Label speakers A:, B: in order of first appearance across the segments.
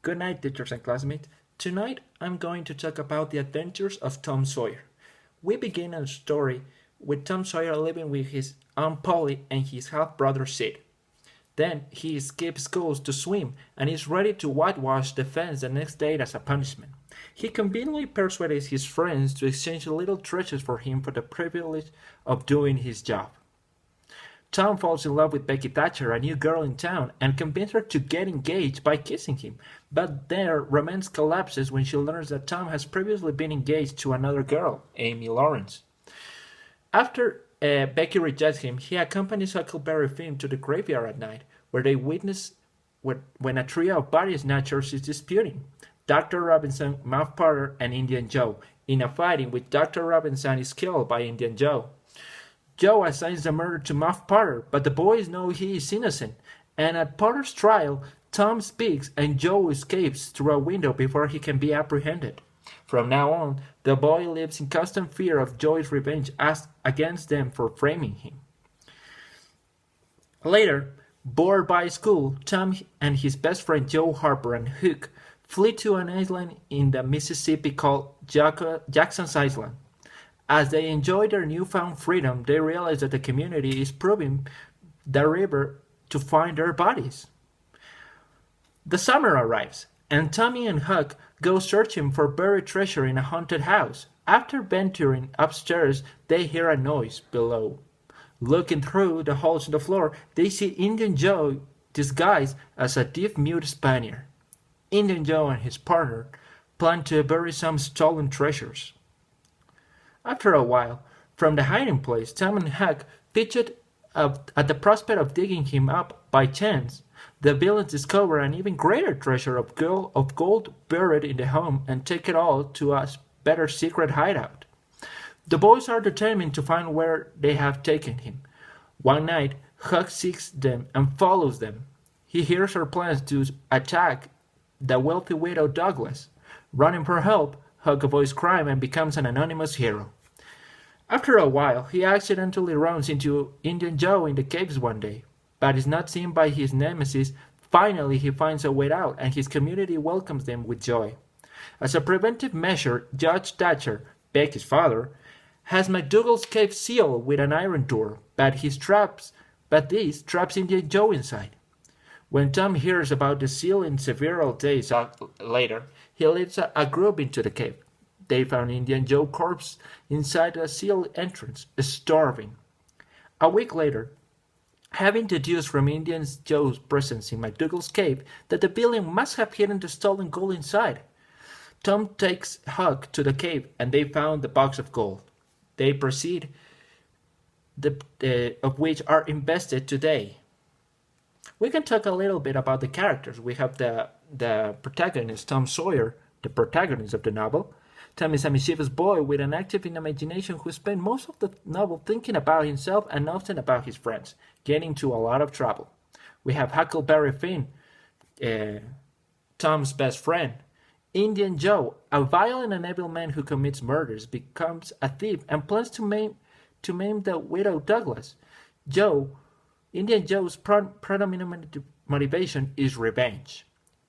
A: Good night, teachers and classmates. Tonight I'm going to talk about the adventures of Tom Sawyer. We begin our story with Tom Sawyer living with his Aunt Polly and his half brother Sid. Then he skips school to swim and is ready to whitewash the fence the next day as a punishment. He conveniently persuades his friends to exchange little treasures for him for the privilege of doing his job. Tom falls in love with Becky Thatcher, a new girl in town, and convinces her to get engaged by kissing him. But their romance collapses when she learns that Tom has previously been engaged to another girl, Amy Lawrence. After Becky rejects him, he accompanies Huckleberry Finn to the graveyard at night, where they witness when a trio of body snatchers is disputing. Dr. Robinson, Muff Potter, and Indian Joe, in a fight in which Dr. Robinson is killed by Indian Joe. Joe assigns the murder to Muff Potter, but the boys know he is innocent, and at Potter's trial, Tom speaks and Joe escapes through a window before he can be apprehended. From now on, the boy lives in constant fear of Joe's revenge against them for framing him. Later, bored by school, Tom and his best friend Joe Harper and Hook flee to an island in the Mississippi called Jackson's Island. As they enjoy their newfound freedom, they realize that the community is probing the river to find their bodies. The summer arrives, and Tommy and Huck go searching for buried treasure in a haunted house. After venturing upstairs, they hear a noise below. Looking through the holes in the floor, they see Indian Joe disguised as a deaf-mute Spaniard. Indian Joe and his partner plan to bury some stolen treasures. After a while, from the hiding place, Tom and Huck pitched at the prospect of digging him up by chance. The villains discover an even greater treasure of gold buried in the home and take it all to a better secret hideout. The boys are determined to find where they have taken him. One night, Huck seeks them and follows them. He hears her plans to attack the wealthy widow Douglas. Running for help, Huck avoids crime and becomes an anonymous hero. After a while, he accidentally runs into Indian Joe in the caves one day, but is not seen by his nemesis. Finally, he finds a way out, and his community welcomes them with joy. As a preventive measure, Judge Thatcher, Becky's father, has McDougal's cave sealed with an iron door, but this traps Indian Joe inside. When Tom hears about the sealing several days later, he leads a group into the cave. They found Indian Joe's corpse inside a sealed entrance, starving. A week later, having deduced from Indian Joe's presence in McDougal's cave that the villain must have hidden the stolen gold inside, Tom takes Huck to the cave and they found the box of gold. They proceed of which are invested today. We can talk a little bit about the characters. We have the protagonist, Tom Sawyer, the protagonist of the novel. Tom is a mischievous boy with an active imagination who spends most of the novel thinking about himself and often about his friends, getting into a lot of trouble. We have Huckleberry Finn, Tom's best friend. Indian Joe, a violent and evil man who commits murders, becomes a thief and plans to maim the widow Douglas. Indian Joe's predominant motivation is revenge.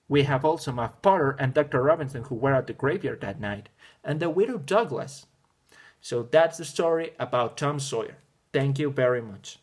A: We have also Muff Potter and Dr. Robinson who were at the graveyard that night, and the widow Douglas. So that's the story about Tom Sawyer. Thank you very much.